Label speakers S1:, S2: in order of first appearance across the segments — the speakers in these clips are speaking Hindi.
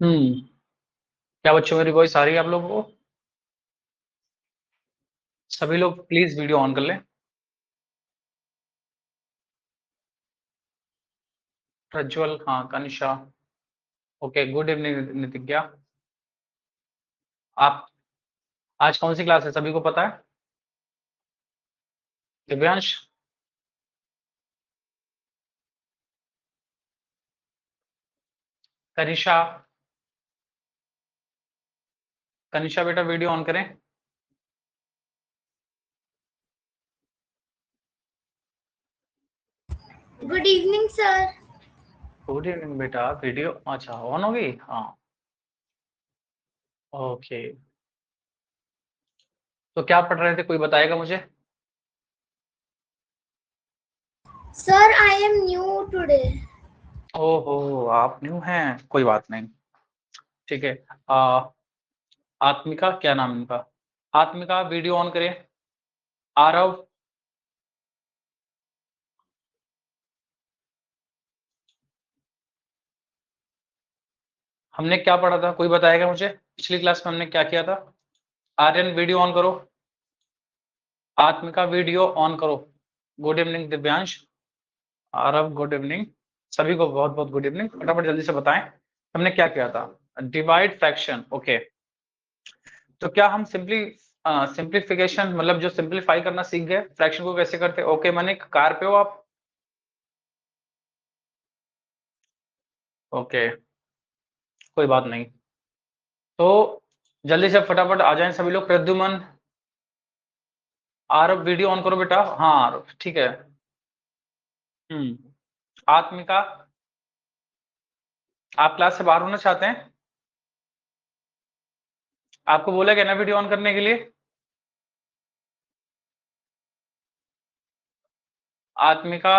S1: क्या बच्चों मेरी वॉइस आ रही है आप लोगों को? सभी लोग प्लीज वीडियो ऑन कर लें। प्रज्वल, हाँ, Kanisha. Okay, good evening Nitigya. आप आज कौन सी क्लास है सभी को पता है? दिव्यांश, कनिषा। कनिषा बेटा वीडियो ऑन करें।
S2: Good evening sir.
S1: Good evening बेटा, वीडियो अच्छा ऑन होगी, हाँ। ओके, तो क्या पढ़ रहे थे, कोई बताएगा मुझे?
S2: Sir I am new today.
S1: ओहो, आप न्यू हैं, कोई बात नहीं। ठीक है। आत्मिका, क्या नाम इनका? आत्मिका वीडियो ऑन करें। आरव, हमने क्या पढ़ा था, कोई बताएगा मुझे? पिछली क्लास में हमने क्या किया था? आर्यन वीडियो ऑन करो। आत्मिका वीडियो ऑन करो। Good evening Divyansh. Aarav good evening. सभी को बहुत बहुत गुड इवनिंग। फटाफट जल्दी से बताएं हमने क्या किया था। Divide fraction, okay. तो क्या हम सिंप्लीफिकेशन मतलब जो सिंप्लीफाई करना सीख गए, फ्रैक्शन को कैसे करते? ओके, मैंने कार पे हो आप? ओके, कोई बात नहीं। तो जल्दी से फटाफट आ जाएं सभी लोग। प्रद्युमन, आरव वीडियो ऑन करो बेटा। हाँ आरव, ठीक है। आत्मिका, आप क्लास से बाहर होना चाहते हैं? आपको बोला गया ना वीडियो ऑन करने के लिए? आत्मिका,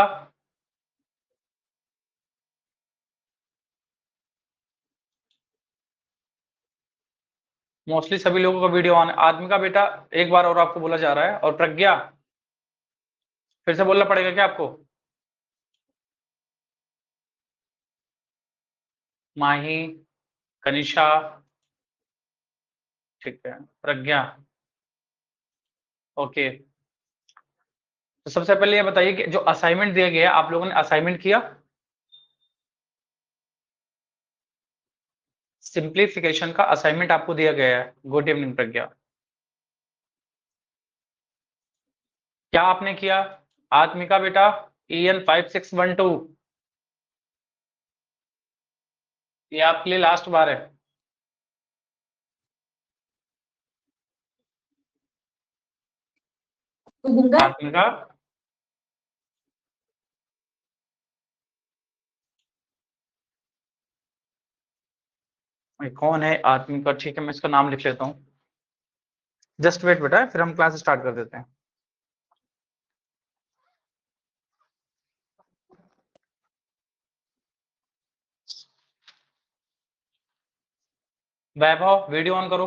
S1: मोस्टली सभी लोगों का वीडियो ऑन है। आत्मिका बेटा, एक बार और आपको बोला जा रहा है। और प्रज्ञा, फिर से बोलना पड़ेगा क्या आपको? माही, कनिषा, ठीक है, प्रज्ञा, ओके। तो सबसे पहले ये बताइए कि जो असाइनमेंट दिया गया है, आप लोगों ने असाइनमेंट किया? सिंप्लीफिकेशन का असाइनमेंट आपको दिया गया है। गुड इवनिंग प्रज्ञा। क्या आपने किया? आत्मिका बेटा, EN 5612, ये आपके लिए लास्ट बार है। आत्मिका, ये कौन है आत्मिका? ठीक है, मैं इसका नाम लिख लेता हूँ। जस्ट वेट बेटा, फिर हम क्लास स्टार्ट कर देते हैं। वैभव वीडियो ऑन करो।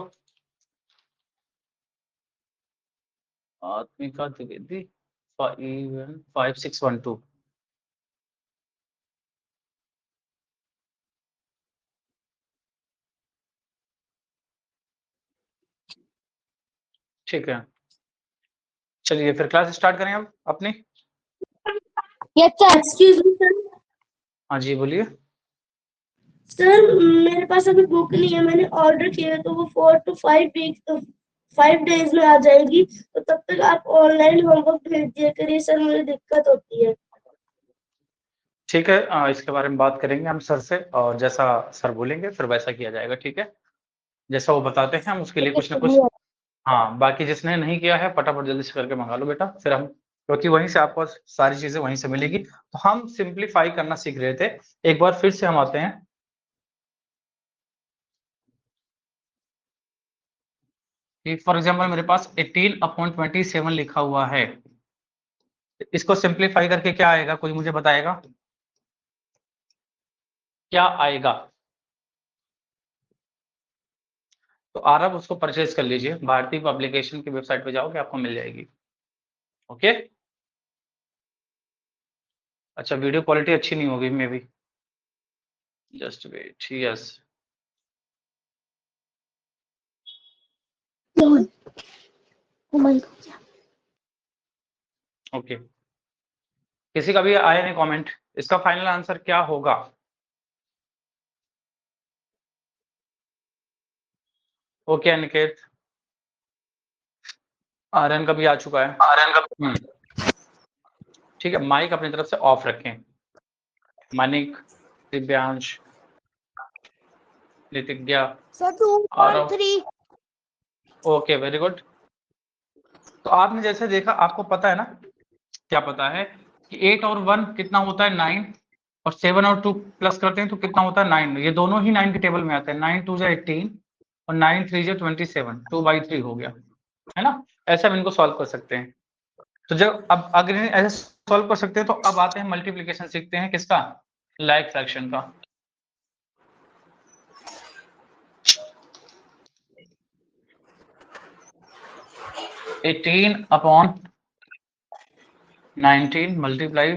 S1: आत्मिका द्विवेदी, 5612, ठीक है। चलिए फिर क्लास स्टार्ट करें हम अपनी।
S2: Yes sir. Excuse me sir.
S1: हाँ जी बोलिए।
S2: सर मेरे पास अभी बुक नहीं है, मैंने ऑर्डर किया है तो वो 4 to 5 वीक 5 डेज में आ जाएगी, तो तब तक आप ऑनलाइन होमवर्क भेज दिया करिए सर, मुझे दिक्कत होती है।
S1: ठीक है, इसके बारे में बात करेंगे हम सर से, और जैसा सर बोलेंगे फिर वैसा किया जाएगा, ठीक है। जैसा वो बताते हैं हम उसके लिए कुछ ना कुछ। हाँ, बाकी जिसने नहीं किया है फटाफट जल्दी से करके मंगा लो बेटा, फिर हम, क्योंकि वहीं से आपको सारी चीजें वहीं से मिलेगी। तो हम सिंप्लीफाई करना सीख रहे थे। एक बार फिर से हम आते हैं कि फॉर एग्जाम्पल मेरे पास 18/27 लिखा हुआ है। इसको सिंप्लीफाई करके क्या आएगा, कोई मुझे बताएगा? क्या आएगा? तो आरब उसको परचेज कर लीजिए, भारतीय पब्लिकेशन की वेबसाइट पे जाओगे आपको मिल जाएगी। ओके। अच्छा, वीडियो क्वालिटी अच्छी नहीं होगी maybe. Just wait, yes. Okay, किसी का भी आया नहीं कमेंट, इसका फाइनल आंसर क्या होगा? ओके अनिकेत, आर्यन का भी आ चुका है। ठीक है, माइक अपनी तरफ से ऑफ रखें। Manik, Divyansh, Nitigya,
S2: sir 2.3।
S1: Okay very good. तो आपने जैसे देखा, आपको पता है ना, क्या पता है कि 8 और 1 कितना होता है 9, और 7 और 2 प्लस करते हैं तो कितना होता है 9। ये दोनों ही 9 के टेबल में आते हैं। 9 2 जा 18 और 9 3 जा 27, 2/3 हो गया, है ना? ऐसे हम इनको सॉल्व कर सकते हैं। तो जब अब अगर इन्हें ऐसे सॉल्व कर सकते हैं, तो अब आते हैं मल्टीप्लीकेशन सीखते हैं किसका, लाइक फ्रैक्शन का। Eighteen upon 19 multiply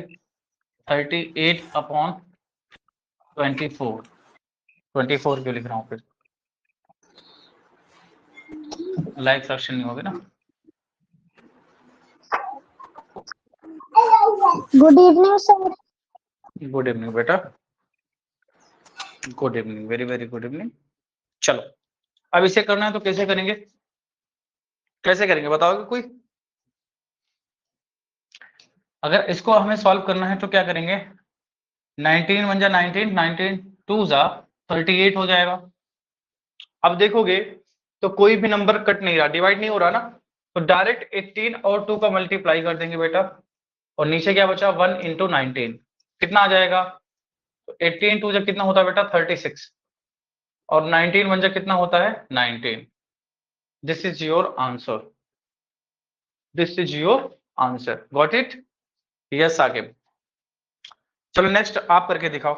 S1: 38 upon 24। 24 क्यों लिख रहा हूँ फिर, लाइक फ्रैक्शन नहीं होगा ना।
S2: Good evening sir.
S1: Good evening बेटा, good evening, very very good evening. चलो, अब इसे करना है तो कैसे करेंगे, कैसे करेंगे बताओगे कोई? अगर इसको हमें सॉल्व करना है तो क्या करेंगे, 19 1 जा 19, 19 2 जा 38 हो जाएगा। अब देखोगे तो कोई भी नंबर कट नहीं रहा, डिवाइड नहीं हो रहा ना, तो डायरेक्ट 18 और 2 का मल्टीप्लाई कर देंगे बेटा, और नीचे क्या बचा 1 इंटू 19, कितना आ जाएगा? तो 18 2 जब कितना होता है बेटा 36, और 19 1 जब कितना होता है 19। This is your answer, this is your answer, got it? Yes Saqib. चलो नेक्स्ट आप करके दिखाओ।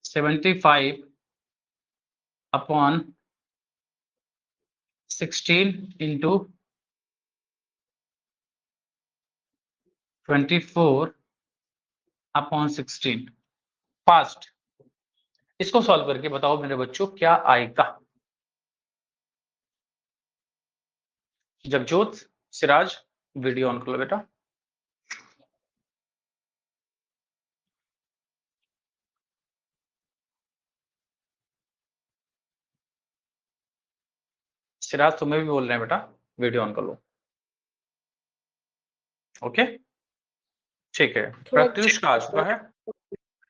S1: 75 अपॉन 16 इंटू 24 अपॉन 16। फास्ट, इसको सॉल्व करके बताओ मेरे बच्चों क्या आएगा। जगजोत, सिराज, वीडियो ऑन करो बेटा। सिराज तुम्हें भी बोल रहे हैं बेटा, वीडियो ऑन कर लो। ओके ठीक है, प्रत्युष का आ चुका है,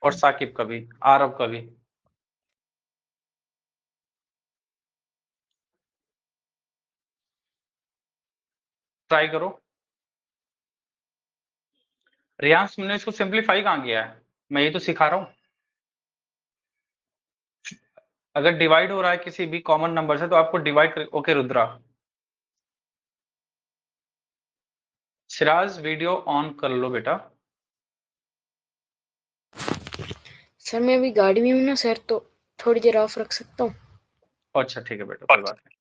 S1: और साकिब का भी, आरव का भी। ट्राई करो। रियांश, तुमने इसको सिंपलीफाई कहाँ किया है? मैं ये तो सिखा रहा हूँ। अगर डिवाइड हो रहा है किसी भी कॉमन नंबर से तो आपको डिवाइड कर, okay Rudra. Siraj video on कर लो बेटा।
S3: सर मैं अभी गाड़ी में हूँ ना सर, तो थोड़ी देर ऑफ रख सकता हूँ।
S1: अच्छा ठीक है बेटा, कोई बात नहीं।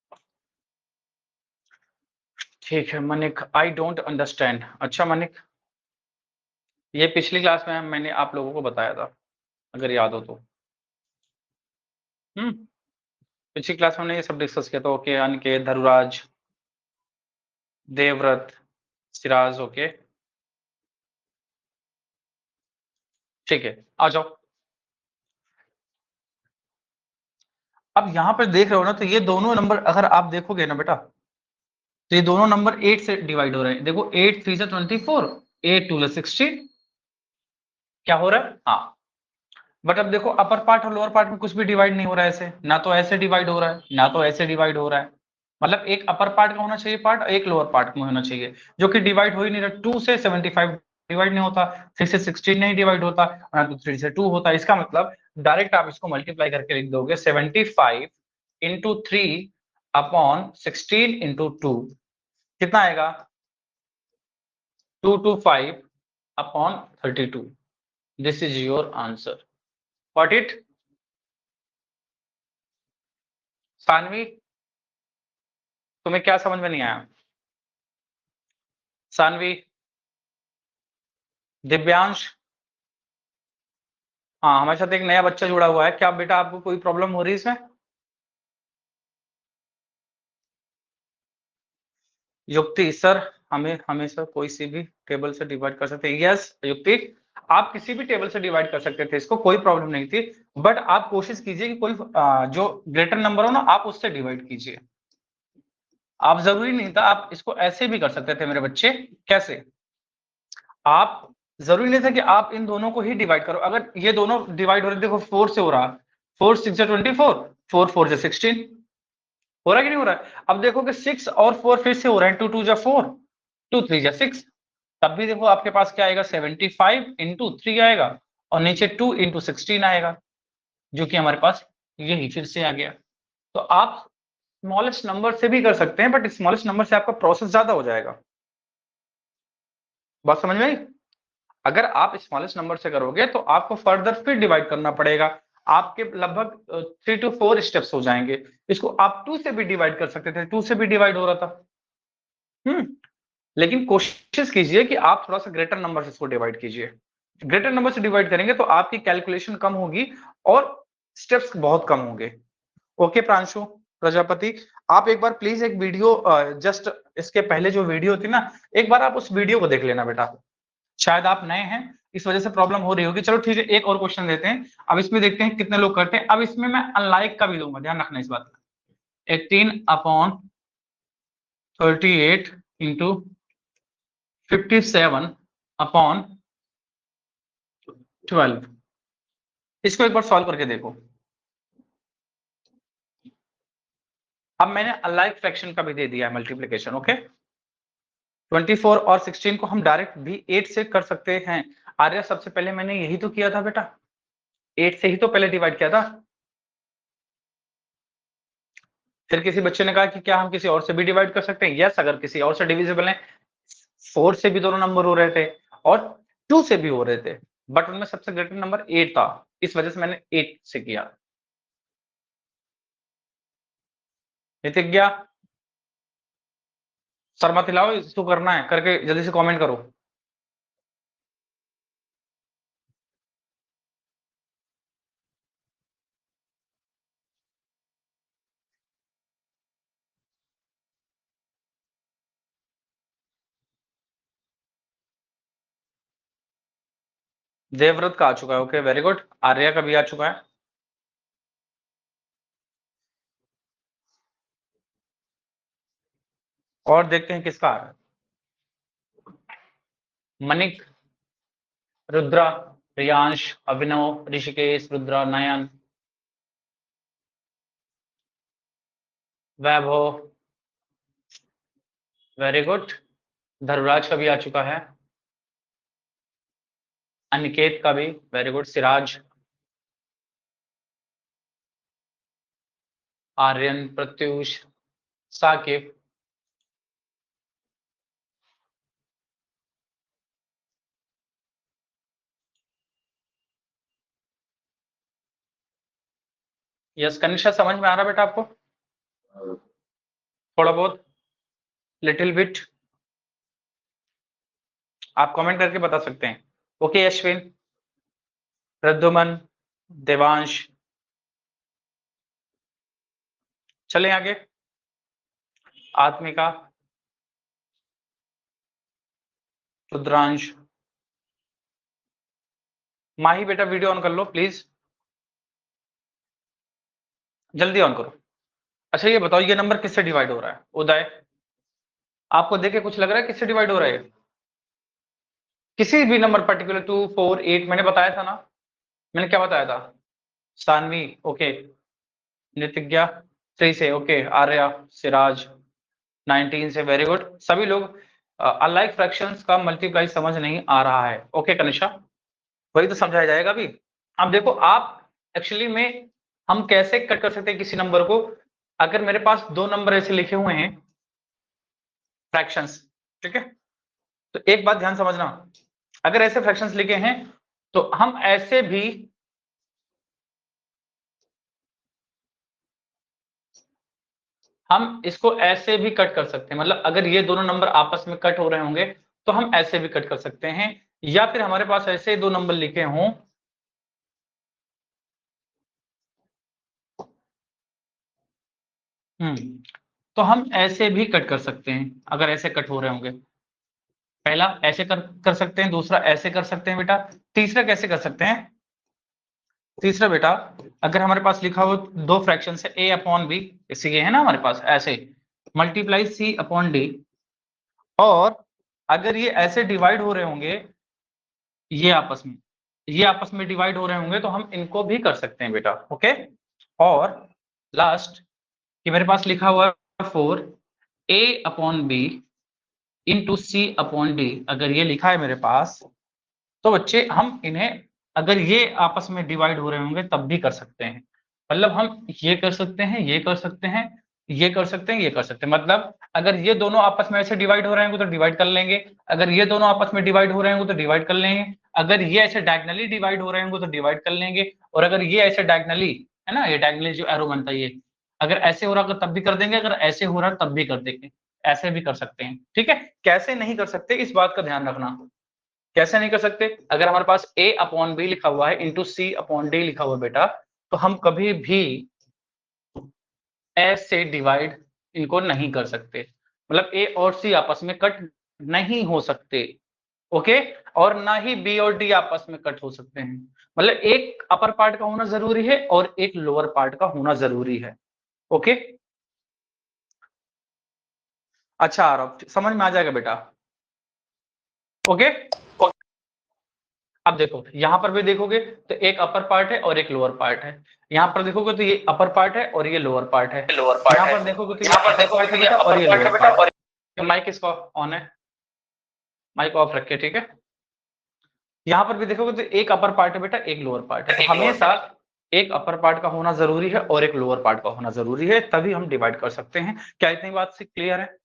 S1: ठीक है मनिक, आई डोंट अंडरस्टैंड। अच्छा मनिक, ये पिछली क्लास में मैंने आप लोगों को बताया था, अगर याद हो तो। पिछली क्लास में हमने ये सब डिस्कस किया था। ओके अनिकेत, धरुराज, देवव्रत, सिराज, ओके ठीक है, आ जाओ। अब यहाँ पर देख रहे हो ना, तो ये दोनों नंबर अगर आप देखोगे ना बेटा, तो ये दोनों नंबर 8 से डिवाइड हो रहे हैं। देखो 8 3 जा 24, 8 2 जा 16, क्या हो रहा है? हाँ, बट अब देखो अपर पार्ट और लोअर पार्ट में कुछ भी डिवाइड नहीं हो रहा है ऐसे, ना तो ऐसे डिवाइड हो रहा है ना तो ऐसे डिवाइड हो रहा है। मतलब एक अपर पार्ट का होना चाहिए पार्ट, एक लोअर पार्ट में होना चाहिए, जो कि डिवाइड हो ही नहीं रहा। 2 से 75 डिवाइड नहीं होता, 6 से 16 नहीं डिवाइड होता, ना तो 3 से 2 होता। इसका मतलब डायरेक्ट आप इसको मल्टीप्लाई करके लिख दोगे 75 इंटू 3 अपॉन 16 इंटू 2, कितना आएगा 225 upon 32। This is your answer, got it? Saanvi, तुम्हें क्या समझ में नहीं आया? सानवी, दिव्यांश, हाँ हमारे साथ एक नया बच्चा जुड़ा हुआ है। क्या बेटा आपको कोई प्रॉब्लम हो रही है इसमें? युक्ति सर हमें हमेशा कोई सी भी टेबल से डिवाइड कर सकते हैं। यस युक्ति, आप किसी भी टेबल से डिवाइड कर सकते थे, इसको कोई प्रॉब्लम नहीं थी, बट आप कोशिश कीजिए कि कोई जो ग्रेटर नंबर हो ना, आप उससे डिवाइड कीजिए। आप जरूरी नहीं था, आप इसको ऐसे भी कर सकते थे मेरे बच्चे। कैसे? आप जरूरी नहीं था कि आप इन दोनों को ही डिवाइड करो। अगर ये दोनों डिवाइड हो रहे, देखो 4 से हो रहा, 4 6 24, 4 4 16, हो रहा है कि नहीं हो रहा है? अब देखो कि 6 और 4 फिर से हो रहे हैं, 2 2 4, 2 3 6, तब भी देखो आपके पास क्या आएगा, 75 इंटू 3 आएगा, और नीचे 2 इंटू 16 आएगा, जो कि हमारे पास यही फिर से आ गया। तो आप स्मॉलेस्ट नंबर से भी कर सकते हैं, बट स्मॉलेस्ट नंबर से आपका प्रोसेस ज्यादा हो जाएगा। बात समझ में आई? अगर आप स्मॉलेस्ट नंबर से करोगे तो आपको फर्दर फिर डिवाइड करना पड़ेगा, आपके लगभग 3 to 4 स्टेप्स हो जाएंगे। इसको आप 2 से भी डिवाइड कर सकते थे, 2 से भी डिवाइड हो रहा था। लेकिन कोशिश कीजिए कि आप थोड़ा सा ग्रेटर नंबर से इसको डिवाइड कीजिए। ग्रेटर नंबर से डिवाइड करेंगे तो आपकी कैलकुलेशन कम होगी और स्टेप्स बहुत कम होंगे। ओके प्रांशु प्रजापति, आप एक बार प्लीज एक वीडियो, जस्ट इसके पहले जो वीडियो थी ना, एक बार आप उस वीडियो को देख लेना बेटा। शायद आप नए हैं, इस वजह से प्रॉब्लम हो रही होगी। चलो ठीक है, एक और क्वेश्चन देते हैं। अब इसमें देखते हैं कितने लोग करते हैं। अब इसमें मैं अनलाइक का भी दूंगा, ध्यान रखना इस बात का। 18/38 इंटू 57/12, इसको एक बार सॉल्व करके देखो। अब मैंने अनलाइक फ्रैक्शन का भी दे दिया है मल्टीप्लिकेशन। ओके, 24 और 16 को हम डायरेक्ट भी 8 से कर सकते हैं। आर्या, सबसे पहले मैंने यही तो किया था बेटा, 8 से ही तो पहले डिवाइड किया था। फिर किसी बच्चे ने कहा कि क्या हम किसी और से भी डिवाइड कर सकते हैं? यस, अगर किसी और से डिविजिबल है। 4 से भी दोनों नंबर हो रहे थे और 2 से भी हो रहे थे, बट उनमें सबसे ग्रेटर नंबर 8 था, इस वजह से मैंने 8 से किया। नितिज्ञा, सर मत हिलाओ, इसको करना है, करके जल्दी से कमेंट करो। देवव्रत का आ चुका है। ओके वेरी गुड, आर्या का भी आ चुका है। और देखते हैं किसका आ रहा है। Manik, Rudra, Priyansh, Abhinav, Rishikesh, Rudra, Nayan, Vaibhav, very good. धर्मराज का भी आ चुका है, अनिकेत का भी, very good. Siraj, Aryan, Pratyush, Saqib, yes. Kanishtha, समझ में आ रहा बेटा आपको? थोड़ा बहुत, लिटिल बिट, आप कमेंट करके बता सकते हैं। ओके अश्विन, प्रद्युमन, देवांश, चलें आगे। आत्मिका, रुद्रांश, माही बेटा वीडियो ऑन कर लो प्लीज, जल्दी ऑन करो। अच्छा ये बताओ, ये नंबर किससे डिवाइड हो रहा है? उदय, आपको देख के कुछ लग रहा है किससे डिवाइड हो रहा है? किसी भी नंबर पर्टिकुलर, 2 4 8, मैंने बताया था ना, मैंने क्या बताया था? सानवी, ओके। नितिज्ञा 3 से, ओके। आर्या, सिराज 19 से, वेरी गुड। सभी लोग अनलाइक फ्रैक्शंस का मल्टीप्लाई समझ नहीं आ रहा है। ओके कनिष्ठा, वही तो समझाया जाएगा अभी। अब देखो आप एक्चुअली में हम कैसे कट कर सकते हैं किसी नंबर को। अगर मेरे पास दो नंबर ऐसे लिखे हुए हैं फ्रैक्शंस, ठीक है, तो एक बात ध्यान समझना, अगर ऐसे फ्रैक्शंस लिखे हैं तो हम ऐसे भी हम इसको ऐसे भी कट कर सकते हैं। मतलब अगर ये दोनों नंबर आपस में कट हो रहे होंगे तो हम ऐसे भी कट कर सकते हैं, या फिर हमारे पास ऐसे दो नंबर लिखे हों, तो हम ऐसे भी कट कर सकते हैं, अगर ऐसे कट हो रहे होंगे। पहला ऐसे कर सकते हैं, दूसरा ऐसे कर सकते हैं बेटा। तीसरा कैसे कर सकते हैं? तीसरा बेटा, अगर हमारे पास लिखा हो दो फ्रैक्शन है a अपॉन बी, इसी ये है ना हमारे पास, ऐसे मल्टीप्लाई c अपॉन डी, और अगर ये ऐसे डिवाइड हो रहे होंगे, ये आपस में डिवाइड हो रहे होंगे, तो हम इनको भी कर सकते हैं बेटा। ओके, और लास्ट कि मेरे पास लिखा हुआ है 4 a upon B into C upon D, अगर ये लिखा है मेरे पास, तो बच्चे हम इन्हें, अगर ये आपस में डिवाइड हो रहे होंगे तब भी कर सकते हैं। मतलब हम ये कर सकते हैं, ये कर सकते हैं, ये कर सकते हैं, ये कर सकते हैं। मतलब अगर ये दोनों आपस में ऐसे डिवाइड हो रहे होंगे तो डिवाइड कर लेंगे, अगर ये दोनों आपस में डिवाइड हो रहे होंगे तो डिवाइड कर लेंगे, अगर ये ऐसे डायगनली डिवाइड हो रहे होंगे तो डिवाइड कर लेंगे, और अगर ये ऐसे डायगनली, है ना, ये डायगनली जो एरो बनता है, ये अगर ऐसे हो रहा होगा तब भी कर देंगे, अगर ऐसे हो रहा है तब भी कर देंगे, ऐसे भी कर सकते हैं। ठीक है, कैसे नहीं कर सकते इस बात का ध्यान रखना। कैसे नहीं कर सकते? अगर हमारे पास a अपॉन बी लिखा हुआ है इंटू सी अपॉन डी लिखा हुआ है बेटा, तो हम कभी भी ऐसे डिवाइड इनको नहीं कर सकते। मतलब a और c आपस में कट नहीं हो सकते। ओके, और ना ही b और d आपस में कट हो सकते हैं। मतलब एक अपर पार्ट का होना जरूरी है और एक लोअर पार्ट का होना जरूरी है। ओके, अच्छा आरव, समझ में आ जाएगा बेटा? ओके, अब देखो यहां पर भी देखोगे तो एक अपर पार्ट है और एक लोअर पार्ट है। यहां पर देखोगे तो ये अपर पार्ट है और ये लोअर पार्ट है। यहां पर देखोगे तो ये अपर पार्ट है बेटा और ये लोअर पार्ट है। माइक इसका ऑन है, माइक ऑफ रखे, ठीक है। यहां पर भी देखोगे तो एक अपर पार्ट है बेटा, एक लोअर पार्ट है। तो हमेशा एक अपर पार्ट का होना जरूरी है और एक लोअर पार्ट का होना जरूरी है, तभी हम डिवाइड कर सकते हैं। क्या इतनी बात से क्लियर है?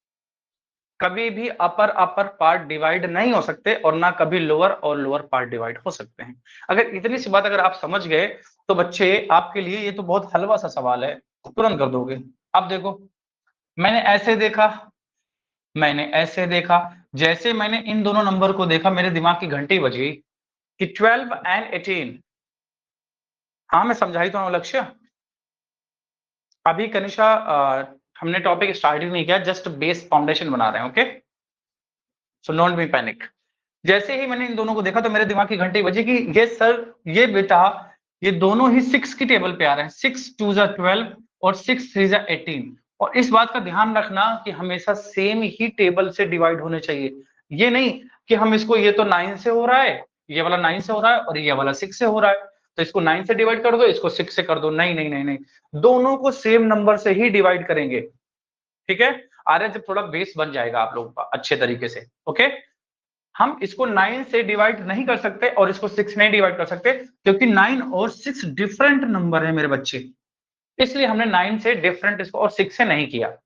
S1: कभी भी अपर पार्ट डिवाइड नहीं हो सकते और ना कभी लोअर और लोअर पार्ट डिवाइड हो सकते हैं। अगर इतनी सी बात अगर आप समझ गए तो बच्चे आपके लिए ये तो बहुत हलवा सा सवाल है, तुरंत कर दोगे। अब देखो, मैंने ऐसे देखा, मैंने ऐसे देखा, जैसे मैंने इन दोनों नंबर को देखा मेरे दिमाग की घंटी बजी कि 12 एंड 18। हाँ मैं समझाई तो लक्ष्य। अभी कनिशा हमने टॉपिक स्टार्ट ही नहीं किया, जस्ट बेस फाउंडेशन बना रहे हैं। Okay, so don't be panic. जैसे ही मैंने इन दोनों को देखा तो मेरे दिमाग की घंटी बजी कि ये सर, ये बेटा, ये दोनों ही 6 की टेबल पे आ रहे हैं। 6 2 जा 12 और 6 3 जा 18। और इस बात का ध्यान रखना कि हमेशा सेम ही टेबल से डिवाइड होने चाहिए। ये नहीं कि हम इसको, ये तो 9 से हो रहा है, ये वाला 9 से हो रहा है और ये वाला 6 से हो रहा है, तो इसको 9 से डिवाइड कर दो, इसको 6 से कर दो। नहीं नहीं नहीं नहीं, दोनों को सेम नंबर से ही डिवाइड करेंगे। ठीक है, आर्य जब थोड़ा बेस बन जाएगा आप लोगों का अच्छे तरीके से। ओके, हम इसको 9 से डिवाइड नहीं कर सकते और इसको 6 नहीं डिवाइड कर सकते, क्योंकि 9 और 6 डिफरेंट नंबर है मेरे बच्चे। इसलिए हमने 9 से डिफरेंट इसको और 6 से नहीं किया,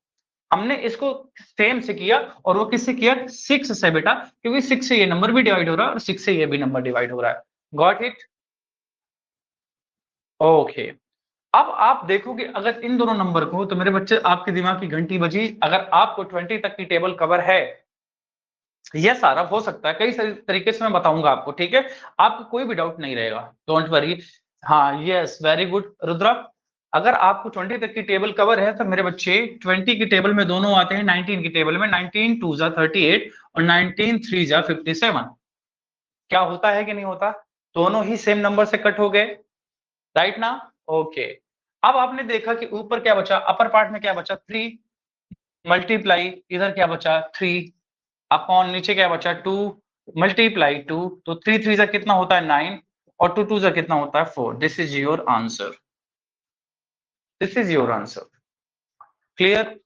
S1: हमने इसको सेम से किया। और वो किससे किया? 6 से बेटा, क्योंकि 6 से ये नंबर भी डिवाइड हो रहा है और 6 से ये भी नंबर डिवाइड हो रहा है। Got it? ओके, अब आप देखोगे अगर इन दोनों नंबर को, तो मेरे बच्चे आपके दिमाग की घंटी बजी। अगर आपको 20 तक की टेबल कवर है, यस आरव, हो सकता है, कई सारे तरीके से मैं बताऊंगा आपको। ठीक है, आपको कोई भी डाउट नहीं रहेगा, डोंट वरी। हाँ यस, वेरी गुड रुद्रा। अगर आपको 20 तक की टेबल कवर है तो मेरे बच्चे 20 की टेबल में दोनों आते हैं 19 की टेबल में। 19 2 जा 38 और 19 3 जा 57। क्या होता है कि नहीं होता? दोनों ही सेम नंबर से कट हो गए, राइट ना? ओके, अब आपने देखा कि ऊपर क्या बचा, अपर पार्ट में क्या बचा, 3 मल्टीप्लाई, इधर क्या बचा 3 अपॉन, नीचे क्या बचा 2 मल्टीप्लाई 2, तो 3 3 जा कितना होता है 9 और 2 2 जा कितना होता है 4। This is your answer, this is your answer. Clear?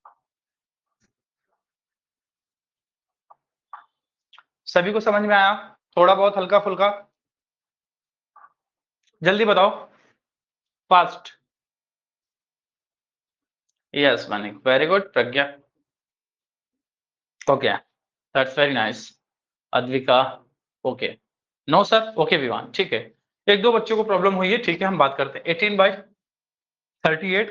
S1: सभी को समझ में आया? थोड़ा बहुत हल्का फुल्का? जल्दी बताओ, fast. Yes Manik, very good. Pragya, okay, that's very nice. Advika, okay. No sir, okay Vivaan, ठीक है। एक दो बच्चों को प्रॉब्लम हुई है, ठीक है, हम बात करते हैं। 18 बाई 38,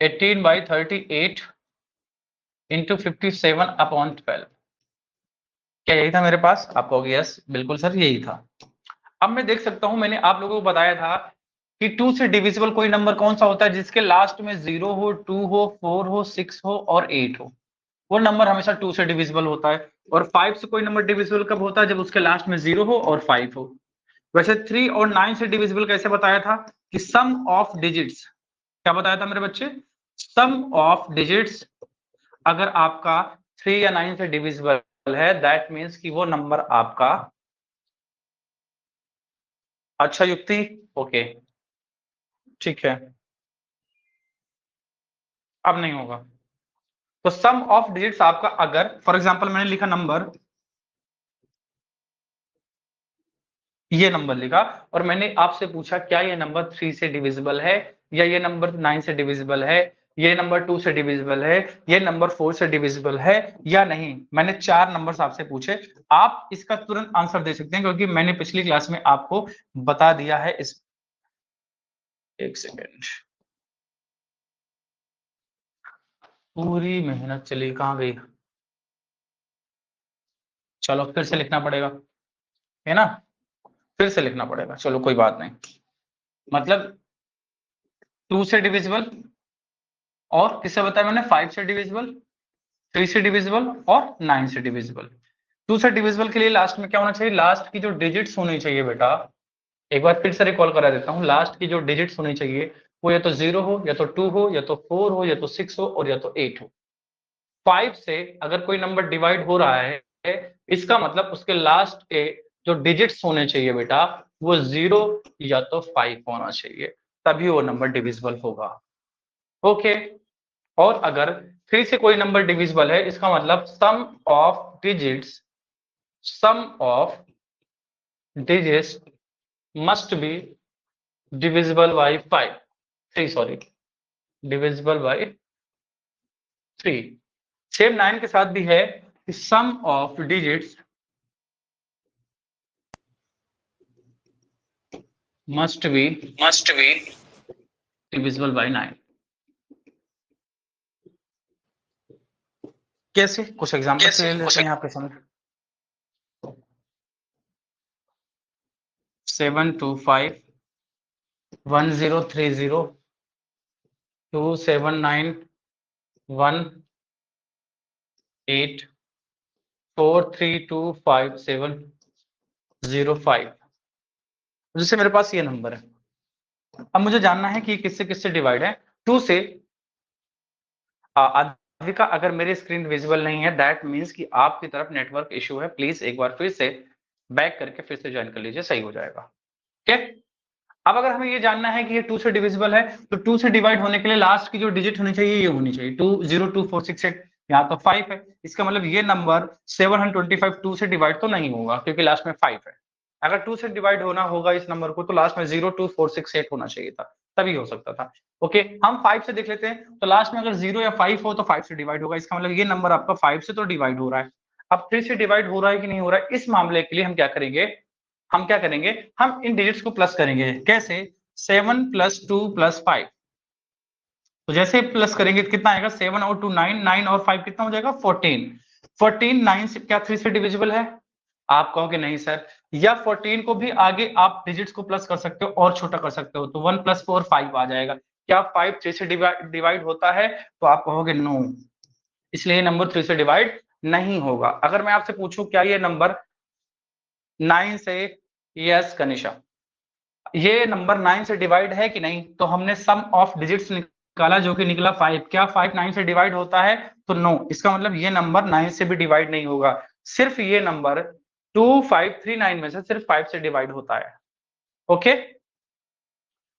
S1: 18 बाई 38 इंटू 57 अपॉन 12। क्या यही था मेरे पास? आप कहोगे यस बिल्कुल सर यही था। अब मैं देख सकता हूं, मैंने आप लोगों को बताया था कि 2 से डिविजिबल कोई नंबर कौन सा होता है जिसके लास्ट में 0 हो, 2 हो, 4 हो, 6 हो और 8 हो। वो नंबर हमेशा 2 से डिविजिबल होता है। और 5 से कोई नंबर डिविजिबल कब होता है? जब उसके लास्ट में 0 हो और 5 हो। वैसे 3 और 9 से डिविजिबल कैसे बताया था? कि सम ऑफ डिजिट्स, क्या बताया था मेरे बच्चे? सम ऑफ डिजिट्स अगर आपका 3 या 9 से डिविजिबल है, दैट मीन्स कि वो नंबर आपका, अच्छा युक्ति, ओके ठीक है, अब नहीं होगा। तो सम ऑफ डिजिट्स आपका, अगर फॉर एग्जांपल मैंने लिखा नंबर, ये नंबर लिखा और मैंने आपसे पूछा क्या ये नंबर 3 से डिविजिबल है, या ये नंबर 9 से डिविजिबल है, ये नंबर 2 से डिविजिबल है, ये नंबर 4 से डिविजिबल है या नहीं। मैंने 4 नंबर्स आपसे पूछे। आप इसका तुरंत आंसर दे सकते हैं क्योंकि मैंने पिछली क्लास में आपको बता दिया है। इस एक सेकेंड, पूरी मेहनत चली कहाँ गई? चलो फिर से लिखना पड़ेगा, है ना? फिर से लिखना पड़ेगा, चलो कोई बात नहीं। मतलब 2 से डिविजिबल, और किससे बताया मैंने? 5 से डिविजिबल, 3 से डिविजिबल और 9 से डिविजिबल। 2 से डिविजिबल के लिए लास्ट में क्या होना चाहिए? लास्ट की जो डिजिट्स होनी चाहिए बेटा, एक बार फिर से रिकॉल करा देता हूं, लास्ट की जो डिजिट्स होनी चाहिए वो या तो 0 हो, या तो 2 हो, या तो 4 हो, या तो 6 हो और या तो 8 हो। 5 से अगर कोई नंबर डिवाइड हो रहा है, इसका मतलब उसके लास्ट के जो डिजिट्स होने चाहिए बेटा, वो 0 या तो 5 होना चाहिए, तभी वो नंबर डिविजिबल होगा। ओके। और अगर 3 से कोई नंबर डिविजिबल है, इसका मतलब sum of digits, sum of digits must be divisible by 5, 3 sorry, divisible by 3। Same 9 के साथ भी है कि sum of digits must be divisible by 9। कैसे? कुछ एग्जांपल से ले लेते हैं यहाँ पे समझ। 725 1030 279 18 4325705। जैसे मेरे पास ये नंबर है, अब मुझे जानना है कि किससे किससे डिवाइड है। 2 से अद्विका, अगर मेरी स्क्रीन विजिबल नहीं है दैट मींस कि आपकी तरफ नेटवर्क इशू है। प्लीज एक बार फिर से बैक करके फिर से ज्वाइन कर लीजिए, सही हो जाएगा। ठीक है। अब अगर हमें ये जानना है कि ये 2 से डिविजिबल है, तो 2 से डिवाइड होने के लिए लास्ट की जो डिजिट होनी चाहिए ये होनी चाहिए 202468, यहाँ तो 5 है। इसका मतलब ये नंबर 725 2 से डिवाइड तो नहीं होगा क्योंकि लास्ट में 5 है। अगर 2 से डिवाइड होना होगा इस नंबर को तो लास्ट में 02468 होना चाहिए था, तभी हो सकता था। ओके, हम 5 से देख लेते हैं। तो लास्ट में अगर 0 या 5 हो तो 5 से डिवाइड होगा, इसका मतलब ये नंबर आपका 5 से तो डिवाइड हो रहा है। अब 3 से डिवाइड हो रहा है कि नहीं हो रहा है, इस मामले के लिए हम क्या करेंगे? हम इन डिजिट्स को प्लस करेंगे। कैसे? 7 + 2 + 5। तो जैसे प्लस करेंगे कितना आएगा? 7 और 2 9, 9 और 5 कितना हो जाएगा? 14। 14 9 से क्या 3 से डिविजिबल है? आप कहोगे नहीं सर, या 14 को भी आगे आप डिजिट्स को प्लस कर सकते हो और छोटा कर सकते हो, तो 1 + 4 5 आ जाएगा। क्या 5 3 से डिवाइड होता है? तो आप कहोगे नो, इसलिए ये नंबर 3 से डिवाइड नहीं होगा। अगर मैं आपसे पूछूं क्या ये नंबर 9 से, यस कनिशा, ये नंबर 9 से डिवाइड है कि नहीं? तो हमने सम ऑफ डिजिट्स निकाला जो कि निकला 5। क्या 5 9 से डिवाइड होता है? तो नो, इसका मतलब ये नंबर 9 से भी डिवाइड नहीं होगा। सिर्फ ये नंबर 2539 में से सिर्फ 5 से डिवाइड होता है। ओके,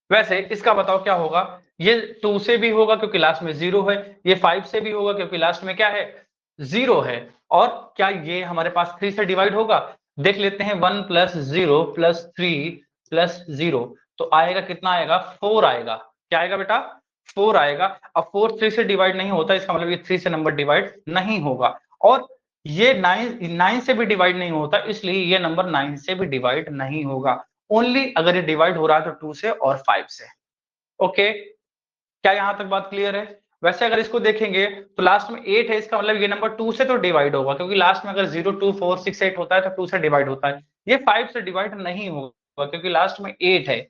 S1: वैसे इसका बताओ क्या होगा? ये 2 से भी होगा क्योंकि लास्ट में 0 है, ये 5 से भी होगा क्योंकि लास्ट में क्या है? 0 है। और क्या ये हमारे पास 3 से डिवाइड होगा? देख लेते हैं, 1 + 0 + 3 + 0 तो आएगा कितना? आएगा 4 आएगा। क्या आएगा बेटा? 4 आएगा। अब 4 3 से डिवाइड नहीं होता, इसका मतलब ये 3 से नंबर डिवाइड नहीं होगा। और ये 9 से भी डिवाइड नहीं होता, इसलिए ये नंबर 9 से भी डिवाइड नहीं होगा। ओनली अगर ये डिवाइड हो रहा है तो 2 से और 5 से। ओके, क्या यहां तक बात क्लियर है? वैसे अगर इसको देखेंगे तो लास्ट में 8 है, इसका मतलब ये नंबर 2 से तो डिवाइड होगा क्योंकि लास्ट में अगर 0 2 4 6 8 होता है तो 2 से डिवाइड होता है। ये 5 से डिवाइड नहीं होगा क्योंकि लास्ट में 8 है।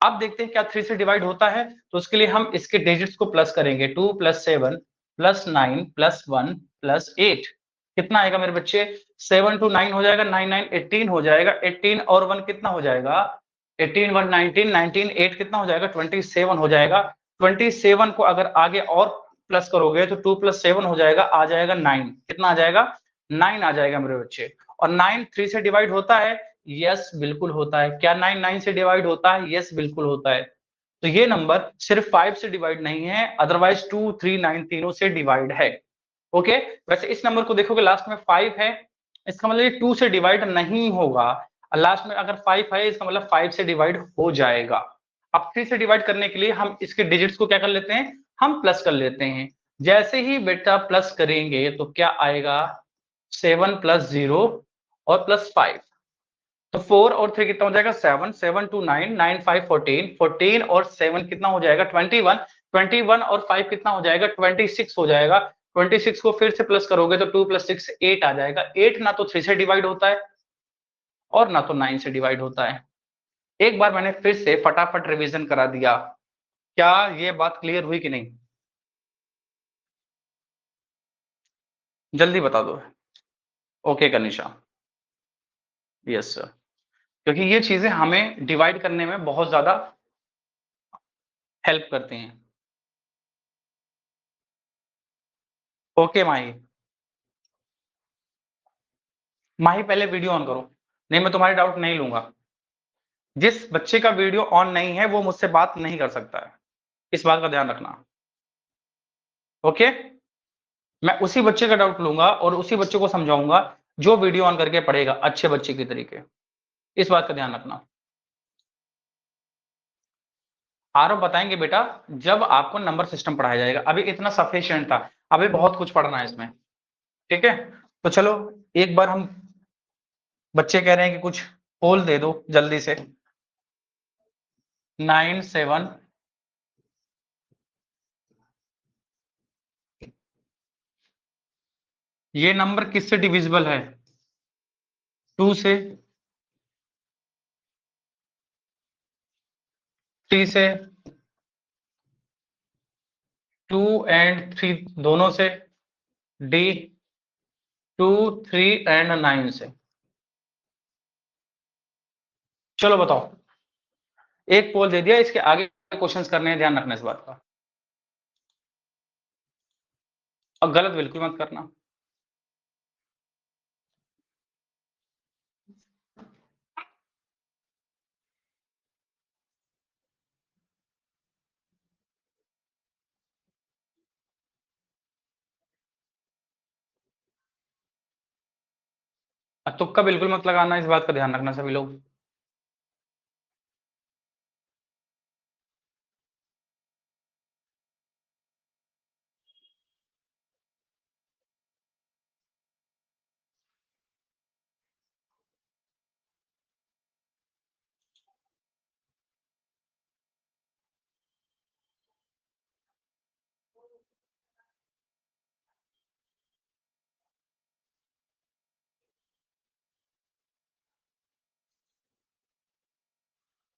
S1: अब देखते हैं क्या 3 से डिवाइड होता है, तो उसके लिए हम इसके डिजिट्स को प्लस करेंगे। 2 + 7 + 9 + 1 + 8 कितना आएगा मेरे बच्चे? 7 to 9 हो जाएगा, 9 9 18 हो जाएगा, 18 और 1 कितना हो जाएगा? 18 1 19, 19 8 कितना हो जाएगा? 27 हो जाएगा। 27 को अगर आगे और प्लस करोगे तो 2 + 7 हो जाएगा, आ जाएगा 9। कितना आ जाएगा? 9 आ जाएगा मेरे बच्चे। और 9 3 से डिवाइड होता है? यस बिल्कुल होता है। क्या 9 9 से डिवाइड होता है? यस बिल्कुल होता है। तो ये नंबर सिर्फ 5 से डिवाइड नहीं है, अदरवाइज 2 3 9 तीनों से डिवाइड है। ओके, वैसे इस नंबर को देखोगे लास्ट में 5 है, इसका मतलब ये 2 से डिवाइड नहीं होगा। लास्ट में अगर 5 है इसका मतलब 5 से डिवाइड हो जाएगा। अब 3 से डिवाइड करने के लिए हम इसके डिजिट्स को क्या कर लेते हैं? हम प्लस कर लेते हैं। जैसे ही बेटा प्लस करेंगे तो क्या आएगा? 7 + 0 और +5, तो 4 और 3 कितना हो जाएगा? 7 7 2 9 9 5 14 14 और 7 कितना हो जाएगा? 21 21 और 5 कितना हो जाएगा? 26 हो जाएगा। 26 को फिर से प्लस करोगे तो 2 + 6 8 आ जाएगा। 8 ना तो 3 से डिवाइड होता है और ना तो 9 से डिवाइड होता है। एक बार मैंने फिर से फटाफट रिवीजन करा दिया, क्या ये बात क्लियर हुई कि नहीं? जल्दी बता दो। ओके कनिशा, यस सर, क्योंकि ये चीजें हमें डिवाइड करने में बहुत ज्यादा हेल्प करती हैं। ओके माही, माही पहले वीडियो ऑन करो, नहीं मैं तुम्हारे डाउट नहीं लूंगा। जिस बच्चे का वीडियो ऑन नहीं है वो मुझसे बात नहीं कर सकता है, इस बात का ध्यान रखना। ओके, मैं उसी बच्चे का डाउट लूंगा और उसी बच्चे को समझाऊंगा जो वीडियो ऑन करके पढ़ेगा अच्छे बच्चे की तरीके। इस बात का ध्यान रखना। आरव बताएंगे बेटा जब आपको नंबर सिस्टम पढ़ाया जाएगा, अभी इतना सफिशिएंट था, अभी बहुत कुछ पढ़ना है इसमें। ठीक है, तो चलो एक बार हम, बच्चे कह रहे हैं कि कुछ पोल दे दो जल्दी से। 9 7 ये नंबर किससे डिविजिबल है? 2 से, 3 से, 2 and 3 दोनों से, डी 2 3 and 9 से। चलो बताओ, एक पोल दे दिया, इसके आगे क्वेश्चंस करने हैं, ध्यान रखना इस बात का, और गलत बिल्कुल मत करना। तुक्का बिल्कुल मत लगाना, इस बात का ध्यान रखना सभी लोग।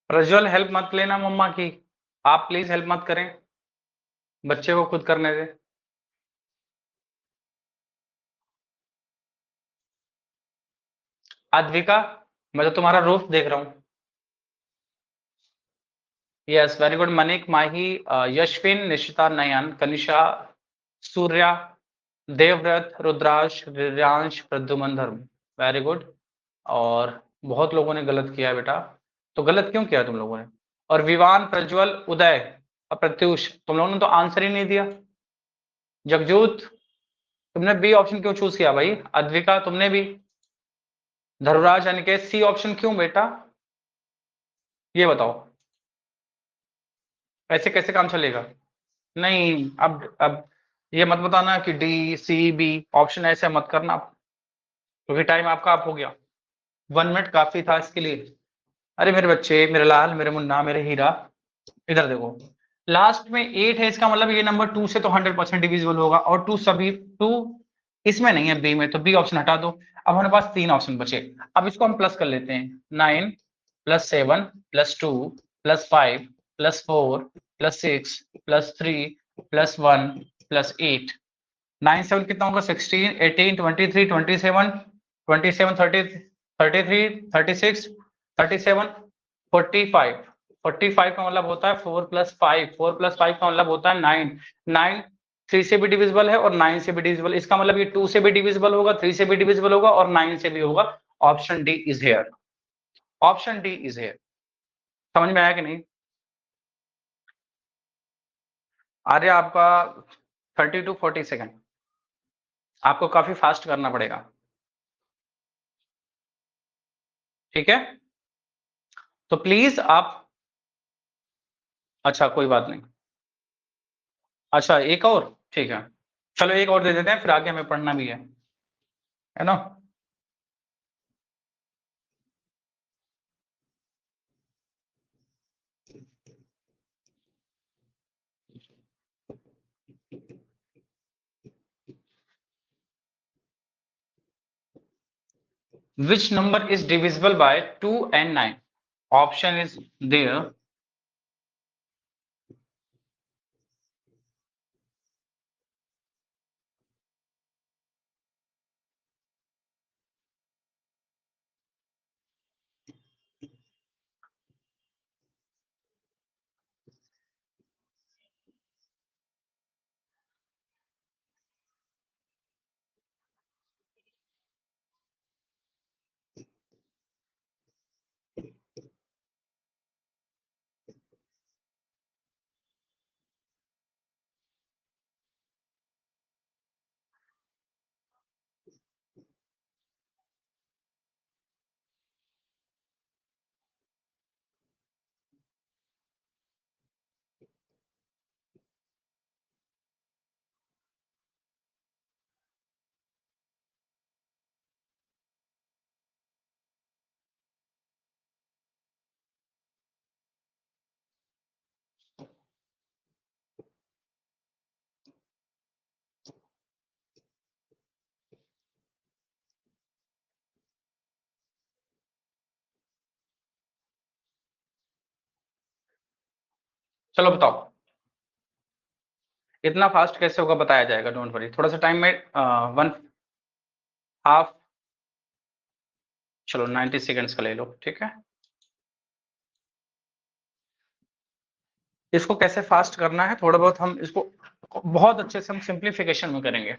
S1: प्रज्वल हेल्प मत लेना मम्मा की, आप प्लीज हेल्प मत करें, बच्चे को खुद करने दे। अद्विका, मैं तो तुम्हारा रूप देख रहा हूं। यस वेरी गुड, मनिक, माही, यशविन, निशिता, नयन, कनिशा, सूर्या, देवव्रत, रुद्रांश, रियांश, प्रद्युमन, धर्म, वेरी गुड। और बहुत लोगों ने गलत किया है बेटा, तो गलत क्यों किया तुम लोगों ने? और विवान, प्रज्वल, उदय और प्रत्युष, तुम लोगों ने तो आंसर ही नहीं दिया। जगजूत, तुमने बी ऑप्शन क्यों चूज किया भाई? अद्विका तुमने भी। धर्मराज, अनिकेत, सी ऑप्शन क्यों बेटा? ये बताओ, ऐसे कैसे काम चलेगा? नहीं, अब ये मत बताना कि डी सी बी ऑप्शन ऐसे मत करना, क्योंकि टाइम आपका आप हो गया। 1 मिनट काफी था इसके लिए। अरे मेरे बच्चे, मेरे लाल, मेरे मुन्ना, मेरे हीरा, इधर देखो, लास्ट में 8 है, इसका मतलब ये नंबर 2 से तो 100% डिविजिबल होगा, और 2 सभी 2 इसमें नहीं है, बी में, तो बी ऑप्शन हटा दो। अब हमारे पास 3 ऑप्शन बचे, अब इसको हम प्लस कर लेते हैं। 9 + 7 + 2 +5 +4 +6 +3 +1 +8 9 7 कितना होगा 16 18 23 27 27 30 33 36 37 45 45 का मतलब होता है 4 + 5 4 + 5 का मतलब होता है 9 9 3 से भी डिविजिबल है और 9 से भी डिविजिबल, इसका मतलब ये 2 से भी डिविजिबल होगा, 3 से भी डिविजिबल होगा और 9 से भी होगा। Option D is here, option D is here. समझ में आया कि नहीं? आर्य आपका 30 to 40 सेकंड, आपको काफी फास्ट करना पड़ेगा, ठीक है? तो प्लीज आप, अच्छा कोई बात नहीं, अच्छा एक और, ठीक है, चलो एक और दे देते हैं, फिर आगे हमें पढ़ना भी है ना? Which number is divisible by 2 and 9? Option is there. चलो बताओ, इतना फास्ट कैसे होगा बताया जाएगा, डोंट वरी, थोड़ा सा टाइम में 1/2, चलो 90 सेकेंड्स का ले लो, ठीक है? इसको कैसे फास्ट करना है, थोड़ा बहुत हम इसको बहुत अच्छे से हम सिंप्लीफिकेशन में करेंगे।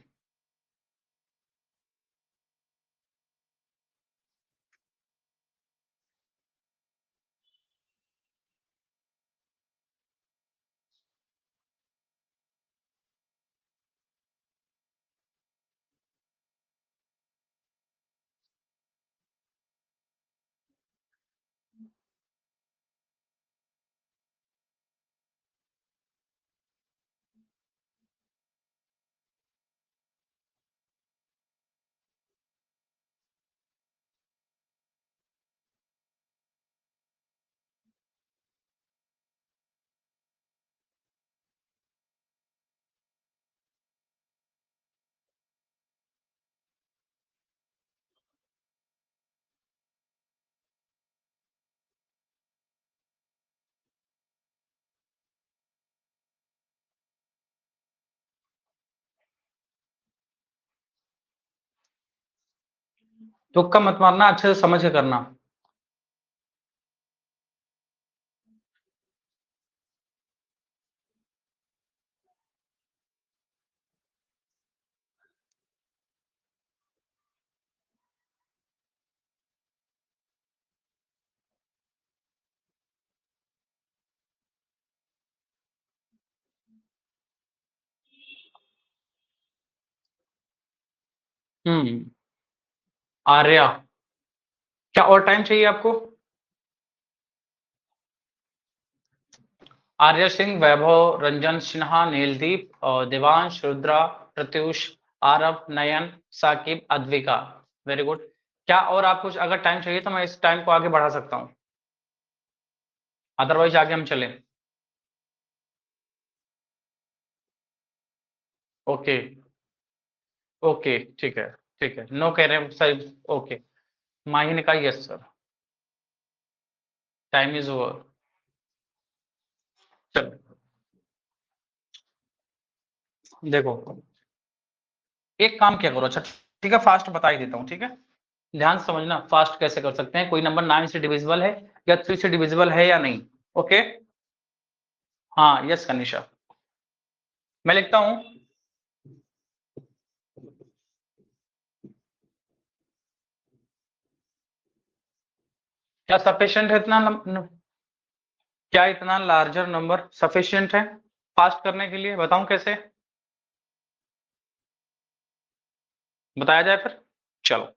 S1: तुक्का मत मारना, अच्छे से समझ के करना। आर्या, क्या और टाइम चाहिए आपको? आर्य सिंह, वैभव, रंजन सिन्हा, नीलदीप, देवांश, रुद्रा, प्रत्युष, आरव, नयन, साकिब, अद्विका। Very good. क्या और आपको अगर टाइम चाहिए तो मैं इस टाइम को आगे बढ़ा सकता हूँ, अदरवाइज आगे हम चलें। ओके ओके, ठीक है, ठीक है, नो कह रहे हैं सर, ओके। माही ने कहा yes sir, time is over. चलो देखो, एक काम क्या करो, अच्छा ठीक है, फास्ट बता ही देता हूँ, ठीक है, ध्यान से समझना फास्ट कैसे कर सकते हैं। कोई नंबर 9 से डिविजिबल है या 3 से डिविजिबल है या नहीं, ओके। हाँ यस कनिशा, मैं लिखता हूं, क्या सफिशिएंट है इतना क्या इतना लार्जर नंबर सफिशिएंट है फास्ट करने के लिए? बताऊं कैसे, बताया जाए फिर? चलो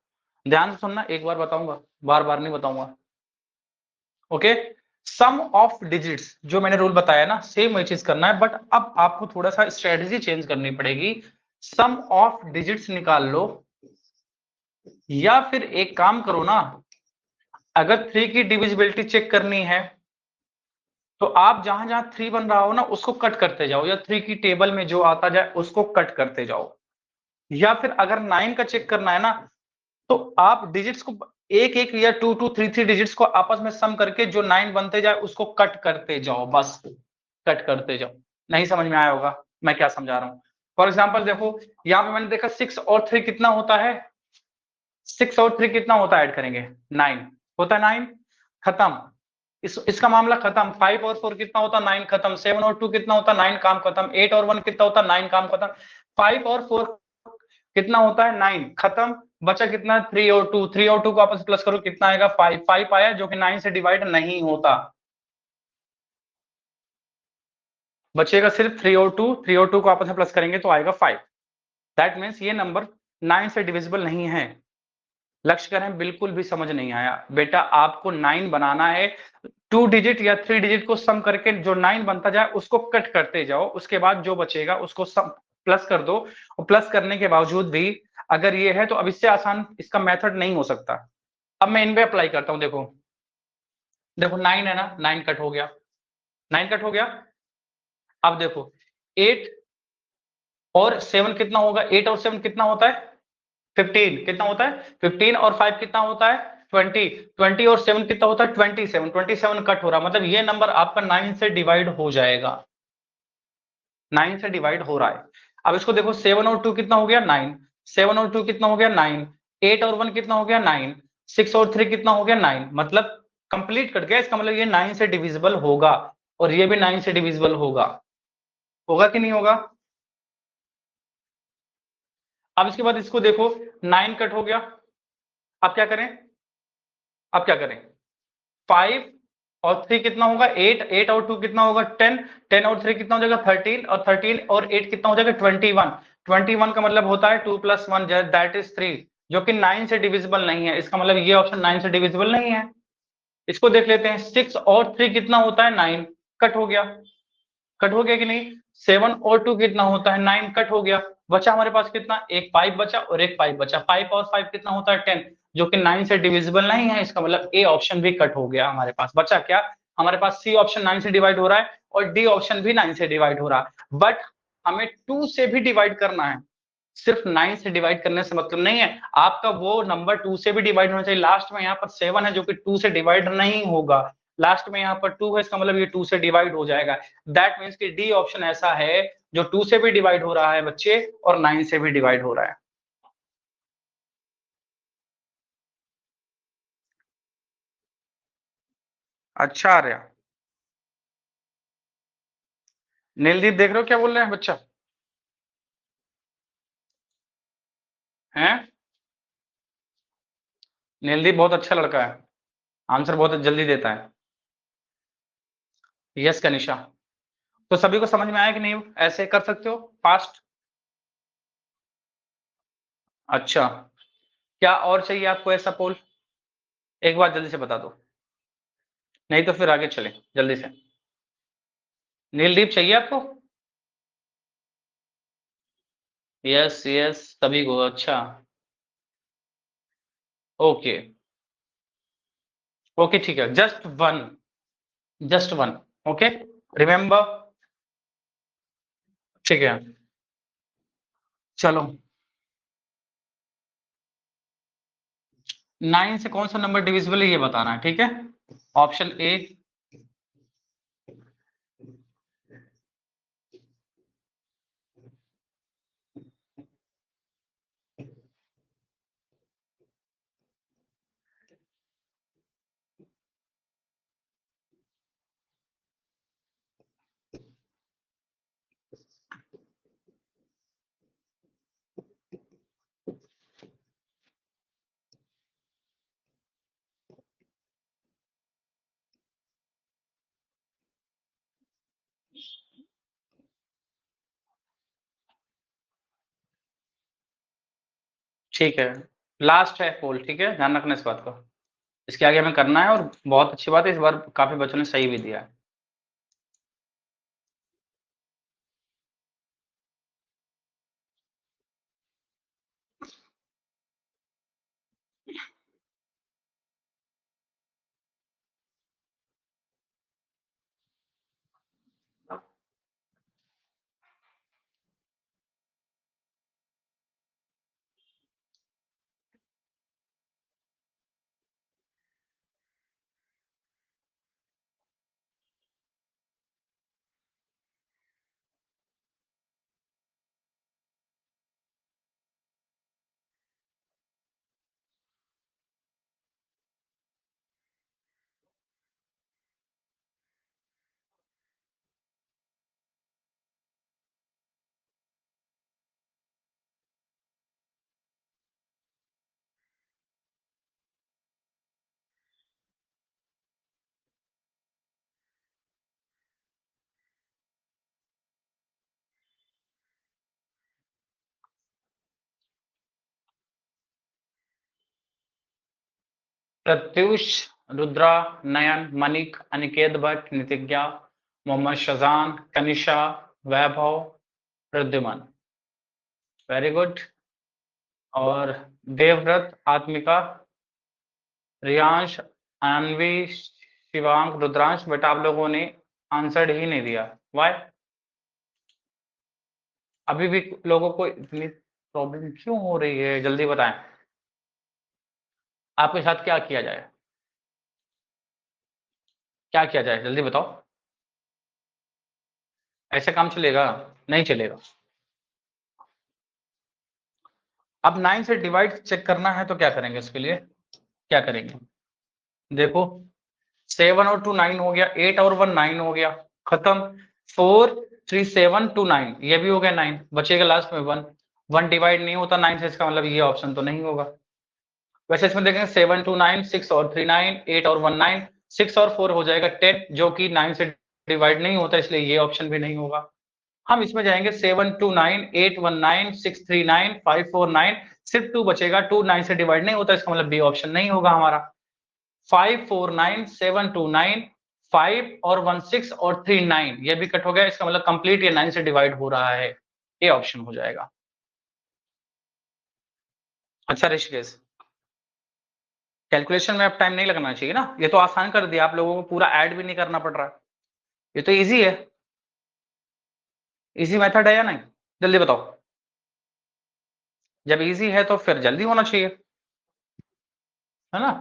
S1: ध्यान से सुनना, एक बार बताऊंगा, बार बार नहीं बताऊंगा, ओके। सम ऑफ डिजिट्स जो मैंने रूल बताया ना, सेम वही चीज करना है, बट अब आपको थोड़ा सा स्ट्रेटजी चेंज करनी पड़ेगी। सम ऑफ डिजिट्स निकाल लो, या फिर एक काम करो ना, अगर 3 की डिविजिबिलिटी चेक करनी है तो आप जहां जहां 3 बन रहा हो ना उसको कट करते जाओ, या 3 की टेबल में जो आता जाए उसको कट करते जाओ। या फिर अगर 9 का चेक करना है ना, तो आप डिजिट्स को एक एक या 2 2 3 3 डिजिट्स को आपस में सम करके जो 9 बनते जाए उसको कट करते जाओ, बस कट करते जाओ। नहीं समझ में आया होगा मैं क्या समझा रहा हूं? फॉर एग्जाम्पल देखो, यहां पे मैंने देखा 6 और 3 कितना होता है, 6 और 3 कितना होता है, ऐड करेंगे 9 होता है, 9 खत्म। इसका मामला खत्म। 5 और 4 कितना होता, 9 खत्म। 7 और 2 कितना होता, 9 काम खत्म। 8 और 1 कितना होता, 9 काम खत्म। 5 और 4 कितना होता है, 9 खत्म। बचा कितना, 3 और 2। 3 और 2 को आपस प्लस करो, कितना आएगा, 5। 5 आया जो कि 9 से डिवाइड नहीं होता, बचेगा सिर्फ 3 और 2। 3 और 2 को आपस में प्लस करेंगे तो आएगा 5। दैट मीन्स ये नंबर 9 से डिविजिबल नहीं है। लक्ष्य करें, बिल्कुल भी समझ नहीं आया बेटा, आपको 9 बनाना है। 2 डिजिट या 3 डिजिट को सम करके जो 9 बनता जाए उसको कट करते जाओ, उसके बाद जो बचेगा उसको सम प्लस कर दो। और प्लस करने के बावजूद भी अगर ये है तो अब इससे आसान इसका मेथड नहीं हो सकता। अब मैं इन पे अप्लाई करता हूं, देखो देखो 9 है ना, 9 कट हो गया, 9 कट हो गया। अब देखो 8 और 7 कितना होगा, 8 और 7 कितना होता है, 15 कितना होता है, 15 और 5 कितना होता है, 20। 20 और 7 कितना होता है, 27। 27 कट हो रहा, मतलब ये नंबर आपका 9 से डिवाइड हो जाएगा, 9 से डिवाइड हो रहा है। अब इसको देखो, 7 और 2 कितना हो गया, 9। 7 और 2 कितना हो गया, 9। 8 और 1 कितना हो गया, 9। 6 और 3 कितना हो गया, 9। मतलब कंप्लीट कट गया, इसका मतलब ये 9 से डिविजिबल होगा, और ये भी 9 से डिविजिबल होगा। होगा कि नहीं होगा? अब इसके बाद इसको देखो, 9 कट हो गया। अब क्या करें, अब क्या करें, 5 और 3 कितना होगा, 8। 8 और 2 कितना होगा, 10। 10 और 3 कितना हो जाएगा, 13। और 13 और 8 कितना हो जाएगा, 21। 21 का मतलब होता है 2 + 1 दैट इज 3, जो कि 9 से डिविजिबल नहीं है। इसका मतलब ये ऑप्शन 9 से डिविजिबल नहीं है। इसको देख लेते हैं, 6 और 3 कितना होता है, 9। कट हो गया, कट हो गया कि नहीं। 7 और 2 कितना होता है, 9। कट हो गया। बचा हमारे पास कितना, एक 5 बचा और एक 5 बचा। 5 और 5 कितना होता है, 10, जो कि 9 से डिविजिबल नहीं है। इसका मतलब ए ऑप्शन भी कट हो गया। हमारे पास बचा क्या, हमारे पास सी ऑप्शन 9 से डिवाइड हो रहा है और डी ऑप्शन भी 9 से डिवाइड हो रहा है। बट हमें 2 से भी डिवाइड करना है, सिर्फ 9 से डिवाइड करने से मतलब नहीं है। आपका वो नंबर 2 से भी डिवाइड होना चाहिए। लास्ट में यहाँ पर 7 है जो कि 2 से डिवाइड नहीं होगा, लास्ट में यहाँ पर 2 है, इसका मतलब ये 2 से डिवाइड हो जाएगा। दैट मीन्स कि डी ऑप्शन ऐसा है जो 2 से भी डिवाइड हो रहा है बच्चे, और 9 से भी डिवाइड हो रहा है। अच्छा आर्या, नीलदीप देख रहे हो क्या बोल रहे हैं बच्चा, हैं? नीलदीप बहुत अच्छा लड़का है, आंसर बहुत जल्दी देता है। यस कनिशा, तो सभी को समझ में आया कि नहीं, ऐसे कर सकते हो फास्ट? अच्छा, क्या और चाहिए आपको ऐसा पोल, एक बार जल्दी से बता दो, नहीं तो फिर आगे चले जल्दी से। नीलदीप चाहिए आपको? यस यस सभी को, अच्छा ओके, ओके ठीक है, just one, just one, okay remember, ठीक है। चलो 9 से कौन सा नंबर डिविजिबल है ये बताना है, ठीक है। ऑप्शन ए, ठीक है, लास्ट है पोल, ठीक है, ध्यान रखना इस बात का। इसके आगे हमें करना है और बहुत अच्छी बात है, इस बार काफ़ी बच्चों ने सही भी दिया है। प्रत्युष, रुद्रा, नयन, मनिक, अनिकेत भट्ट, नितिज्ञा, मोहम्मद शजान, कनिशा, वैभव, प्रद्युमन, वेरी गुड। और देवव्रत, आत्मिका, रियांश, अन्वी, शिवांक, रुद्रांश, बेटा आप लोगों ने आंसर ही नहीं दिया, वाई? अभी भी लोगों को इतनी प्रॉब्लम क्यों हो रही है, जल्दी बताएं। आपके साथ क्या किया जाए, क्या किया जाए, जल्दी बताओ। ऐसे काम चलेगा? नहीं चलेगा। अब 9 से डिवाइड चेक करना है तो क्या करेंगे, इसके लिए क्या करेंगे, देखो 7 और 2 9 हो गया, 8 और 1 9 हो गया, खत्म। 4 3 7 2 9, ये भी हो गया 9, बचेगा लास्ट में 1। 1 डिवाइड नहीं होता 9 से, इसका मतलब ये ऑप्शन तो नहीं होगा। वैसे इसमें देखेंगे 7 2 9, 6 और 3 9, 8 और 1 9, 6 और 4 हो जाएगा 10, जो कि 9 से डिवाइड नहीं होता, इसलिए ये ऑप्शन भी नहीं होगा। हम इसमें जाएंगे 7 2 9, 8 1 9, 6 3 9, 5 4 9, सिर्फ 2 बचेगा, 2 9 से डिवाइड नहीं होता, इसका मतलब बी ऑप्शन नहीं होगा हमारा। 5 4 9, 7 2 9, 5 और 1 6 और 3 9, ये भी कट हो गया, इसका मतलब कंप्लीट ये 9 से डिवाइड हो रहा है, ये ऑप्शन हो जाएगा। अच्छा ऋषिकेश, कैलकुलेशन में अब टाइम नहीं लगना चाहिए ना, ये तो आसान कर दिया आप लोगों को, पूरा ऐड भी नहीं करना पड़ रहा है, ये तो इजी है, इजी मेथड है या नहीं, जल्दी बताओ। जब इजी है तो फिर जल्दी होना चाहिए, है ना।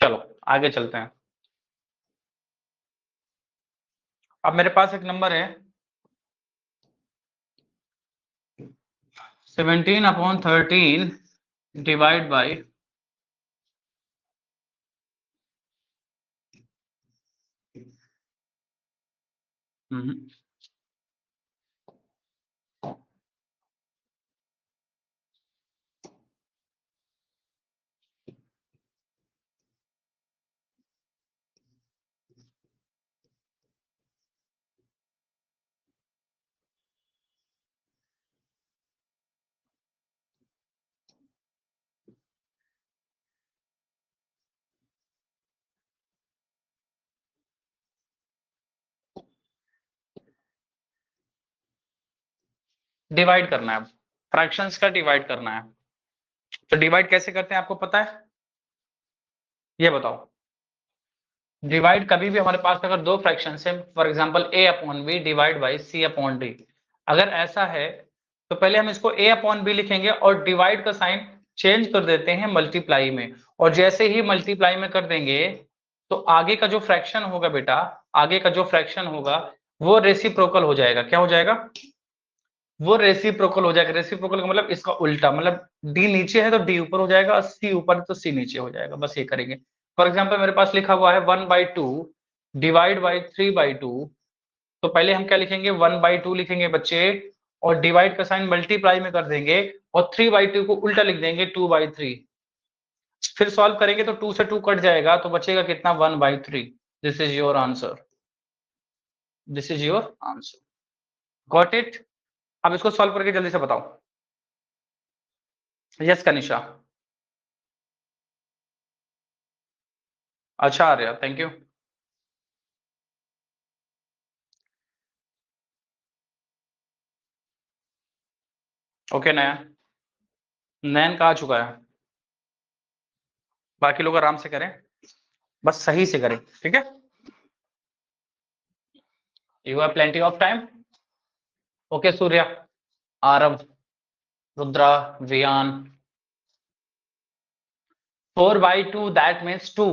S1: चलो आगे चलते हैं। अब मेरे पास एक नंबर है 17/13 डिवाइड बाई डिवाइड करना है, फ्रैक्शंस का डिवाइड करना है। तो डिवाइड कैसे करते हैं आपको पता है, ये बताओ। डिवाइड कभी भी हमारे पास अगर दो फ्रैक्शन है, for example a upon B divide by c upon D, अगर ऐसा है तो पहले हम इसको a अपॉन बी लिखेंगे और डिवाइड का साइन चेंज कर देते हैं मल्टीप्लाई में, और जैसे ही मल्टीप्लाई में कर देंगे तो आगे का जो फ्रैक्शन होगा बेटा, आगे का जो फ्रैक्शन होगा वो रेसिप्रोकल हो जाएगा। क्या हो जाएगा, वो रेसिप्रोकल हो जाएगा। रेसिप्रोकल का मतलब इसका उल्टा, मतलब डी नीचे है तो डी ऊपर हो जाएगा, और सी ऊपर है तो सी नीचे हो जाएगा, बस ये करेंगे। फॉर एग्जाम्पल मेरे पास लिखा हुआ है 1/2 डिवाइड बाई 3/2, तो पहले हम क्या लिखेंगे 1/2 लिखेंगे बच्चे, और डिवाइड का साइन मल्टीप्लाई में कर देंगे, और 3/2 को उल्टा लिख देंगे 2/3। फिर सॉल्व करेंगे तो 2 से 2 कट जाएगा, तो बचेगा कितना 1/3। This is your answer, this is your answer, got it. अब इसको सॉल्व करके जल्दी से बताओ। यस कनिशा। अच्छा आर्या, थैंक यू। ओके नयन, नयन कहा चुका है। बाकी लोग आराम से करें, बस सही से करें, ठीक है। You have plenty of time. Okay Surya, Aarav, Rudra, Viaan. 4/2 that means 2।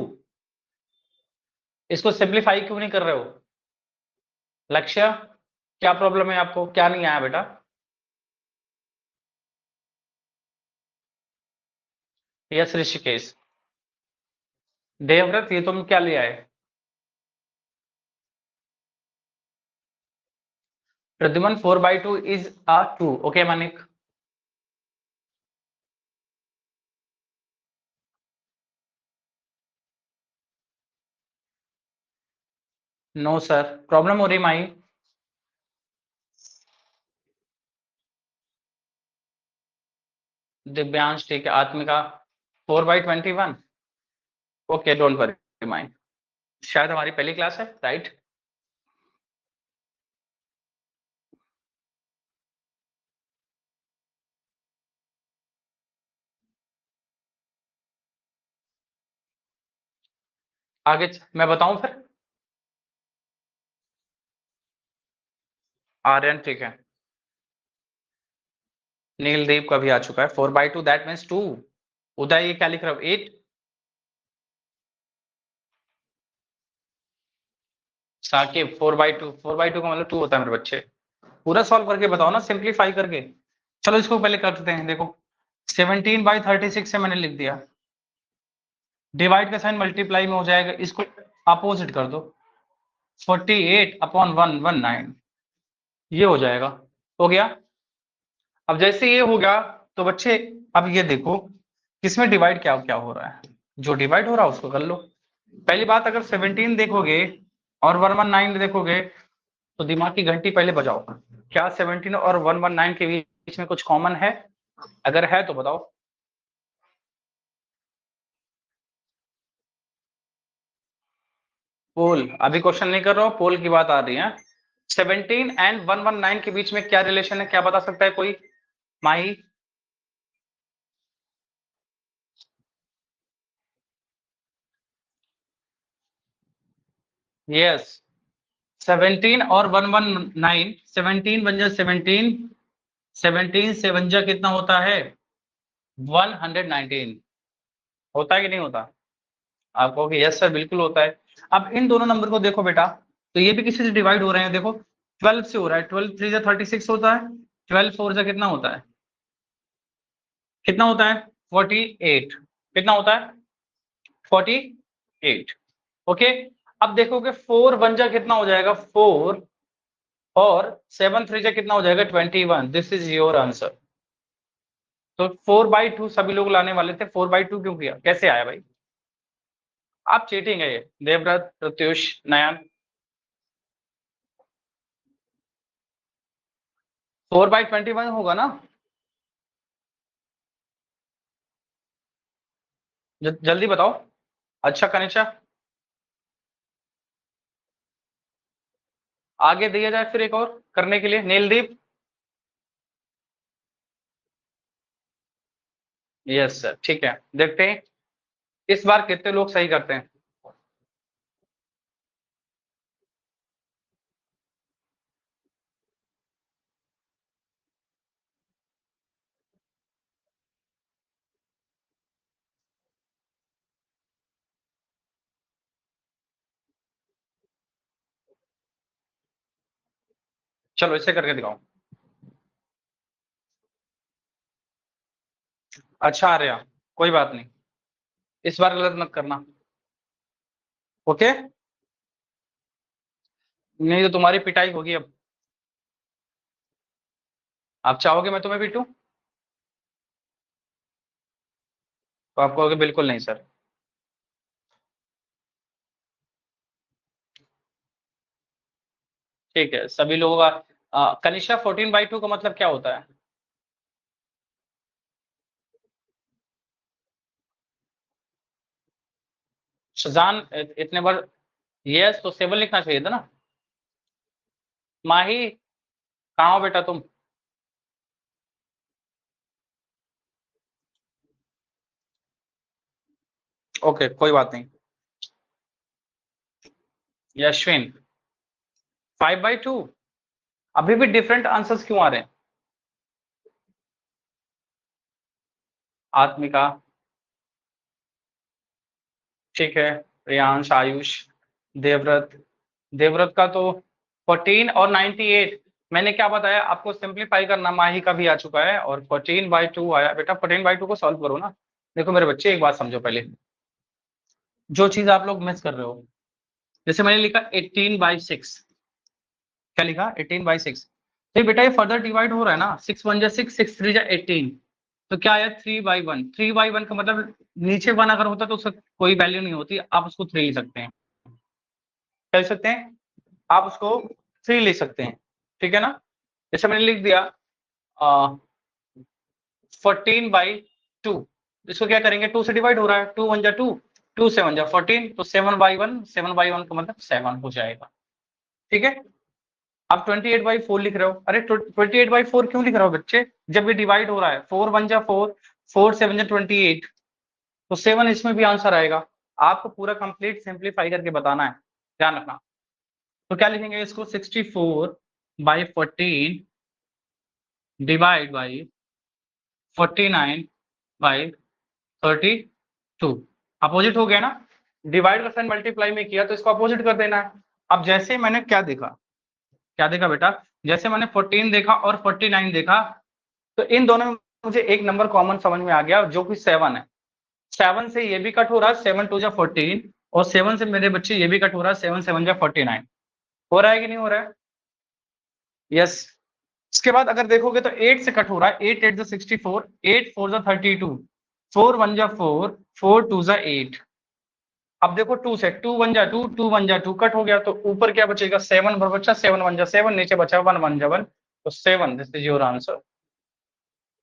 S1: इसको सिंप्लीफाई क्यों नहीं कर रहे हो? लक्ष्य, क्या प्रॉब्लम है आपको, क्या नहीं आया बेटा? यस ऋषिकेश। देवव्रत, ये तुम क्या ले आए? Pradyuman 4/2 is a 2। Okay Manik. No sir, problem हो रही माई। दिव्यांश ठीक है, आत्मिका 4/21। ओके डोंट वरी माई, शायद हमारी पहली क्लास है, राइट? आगे मैं बताऊं फिर? आर्यन ठीक है। नीलदीप का भी आ चुका है। 4/2 दैट मीन्स 2। उदय ये क्या लिख रहे हो? 8। साकिब 4/2, 4/2 का मतलब 2 होता है मेरे बच्चे। पूरा सॉल्व करके बताओ ना, सिंप्लीफाई करके। चलो इसको पहले करते हैं, देखो 17/36 से मैंने लिख दिया। डिवाइड का साइन मल्टीप्लाई में हो जाएगा, इसको अपोजिट कर दो। 48/119 ये हो जाएगा। हो गया। अब जैसे ये हो गया तो बच्चे अब ये देखो किसमें डिवाइड क्या क्या हो रहा है। जो डिवाइड हो रहा है उसको कर लो। पहली बात, अगर 17 देखोगे और 119 देखोगे तो दिमाग की घंटी पहले बजाओ। क्या 17 और 119 के बीच में कुछ कॉमन है? अगर है तो बताओ। पोल अभी क्वेश्चन नहीं कर रहा हूं, पोल की बात आ रही है। 17 एंड 119 के बीच में क्या रिलेशन है, क्या बता सकता है कोई? माही? यस, 17 और 119। 17 बन जा 17, 17 से बन जा कितना होता है? 119। होता है कि नहीं होता? आप कहोगे यस सर बिल्कुल होता है। अब इन दोनों नंबर को देखो बेटा, तो ये भी किसी से डिवाइड हो रहे हैं, देखो 12 से हो रहा है। 12 3 36 होता है। 12 4 कितना होता है? कितना होता है? 48। कितना होता है? 48। ओके। अब देखोगे 4 1 कितना हो जाएगा? 4 और 7 3 कितना हो जाएगा? 21। This is your answer. तो 4/2 सभी लोग लाने वाले थे, 4/2 क्यों किया, कैसे आया भाई? आप चीटिंग है ये। देवव्रत, प्रत्युष, नयन। 4/21 होगा ना? जल्दी बताओ। अच्छा कनिष्ठा, आगे दिया जाए फिर एक और करने के लिए। नीलदीप? यस सर, ठीक है, देखते हैं इस बार कितने लोग सही करते हैं। चलो इसे करके दिखाओ। अच्छा आ रहा, कोई बात नहीं, इस बार गलत मत करना। ओके, नहीं तो तुम्हारी पिटाई होगी अब। आप चाहोगे मैं तुम्हें पीटूं? तो आप कहोगे बिल्कुल नहीं सर। ठीक है, सभी लोगों का कनिष्ठा 14/2 का मतलब क्या होता है? सुजान इतने बार यस तो 7 लिखना चाहिए था ना। माही कहाँ हो बेटा तुम? ओके कोई बात नहीं। यशविन 5/2 अभी भी डिफरेंट आंसर्स क्यों आ रहे हैं? आत्मिका ठीक है, रियांश, आयुष, देवव्रत, देवव्रत का तो 14 और 98 मैंने क्या बताया आपको, सिंप्लीफाई करना। माही का भी आ चुका है और 14/2 आया। बेटा 14/2 को सॉल्व करो ना। देखो मेरे बच्चे एक बात समझो पहले, जो चीज आप लोग मिस कर रहे हो, जैसे मैंने लिखा 18/6, क्या लिखा 18/6, तो बेटा ये फर्दर डिवाइड हो रहा है ना, 6 1 जा 6, 6 3 जा 18, तो क्या आया 3/1। 3/1 का मतलब नीचे 1 अगर होता तो उसका कोई वैल्यू नहीं होती, आप उसको 3 ले सकते हैं। क्या ले सकते हैं? आप उसको 3 ले सकते हैं, ठीक है ना। जैसे मैंने लिख दिया 14/2, इसको क्या करेंगे, 2 से डिवाइड हो रहा है, 2 1 जा 2, 2 7 जा 14, तो 7/1, 7/1 का मतलब 7 हो जाएगा, ठीक है। आप 28/4 लिख रहे हो, अरे 28/4 क्यों लिख रहे हो बच्चे, जब ये डिवाइड हो रहा है, 4 1 जा 4, 4 7 जा 28, तो 7 इसमें भी आंसर आएगा। आपको पूरा कंप्लीट सिंप्लीफाई करके बताना है, ध्यान रखना। तो क्या लिखेंगे इसको, 64/14 डिवाइड बाई 49/32, अपोजिट हो गया ना, डिवाइड का साइन मल्टीप्लाई में किया तो इसको अपोजिट कर देना है। अब जैसे मैंने क्या देखा, क्या देखा बेटा, जैसे मैंने 14 देखा और 49 देखा, तो इन दोनों में मुझे एक नंबर कॉमन समझ में आ गया जो कि 7 है। 7 से ये भी कट हो रहा है, 7 2 जा 14, और 7 से मेरे बच्चे ये भी कट हो रहा है, 7 7 जा 49। हो रहा है कि नहीं हो रहा है? यस। इसके बाद अगर देखोगे तो 8 से कट हो रहा है, 8 8 जा 64, 8 4 जा 32, 4 1 जा 4, 4 2 जा 8। अब देखो 2 से 2 1 जा 2, 2 1 जा 2 कट हो गया, तो ऊपर क्या बचेगा, 7 पर बचा, 7 1 जा 7, नीचे बचा 1 1 जा 1, तो 7, this is your answer,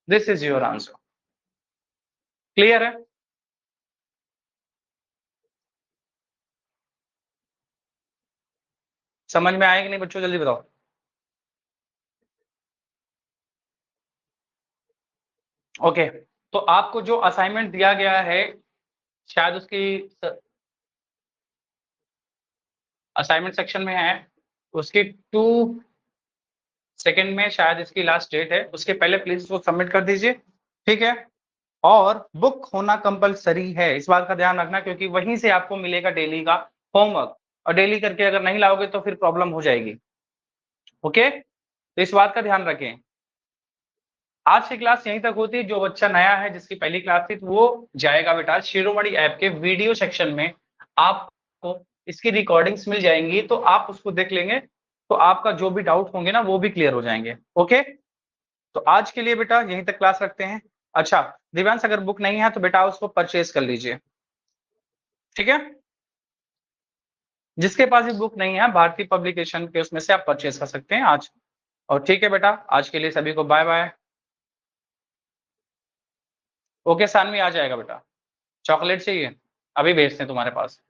S1: this is your answer. Clear है? समझ में आएगा नहीं बच्चों, जल्दी बताओ। ओके, तो आपको जो असाइनमेंट दिया गया है, शायद उसकी असाइनमेंट सेक्शन में है, उसकी 2 सेकंड में शायद इसकी लास्ट डेट है, उसके पहले प्लीज उसको सबमिट कर दीजिए, ठीक है। और बुक होना कंपलसरी है, इस बात का ध्यान रखना, क्योंकि वहीं से आपको मिलेगा डेली का होमवर्क, और डेली करके अगर नहीं लाओगे तो फिर प्रॉब्लम हो जाएगी, ओके। तो इस बात का ध्यान रखें। आज की क्लास यहीं तक होती है, जो बच्चा नया है जिसकी पहली क्लास थी, तो वो जाएगा बेटा शिरोमणि ऐप के वीडियो सेक्शन में, आपको इसकी रिकॉर्डिंग्स मिल जाएंगी, तो आप उसको देख लेंगे, तो आपका जो भी डाउट होंगे ना वो भी क्लियर हो जाएंगे, ओके। तो आज के लिए बेटा यहीं तक क्लास रखते हैं। अच्छा दिव्यांश, अगर बुक नहीं है तो बेटा उसको परचेज कर लीजिए, ठीक है। जिसके पास भी बुक नहीं है, भारतीय पब्लिकेशन के उसमें से आप परचेज कर सकते हैं आज। और ठीक है बेटा, आज के लिए सभी को बाय बाय। ओके सानवी आ जाएगा बेटा, चॉकलेट चाहिए, अभी भेजते हैं तुम्हारे पास।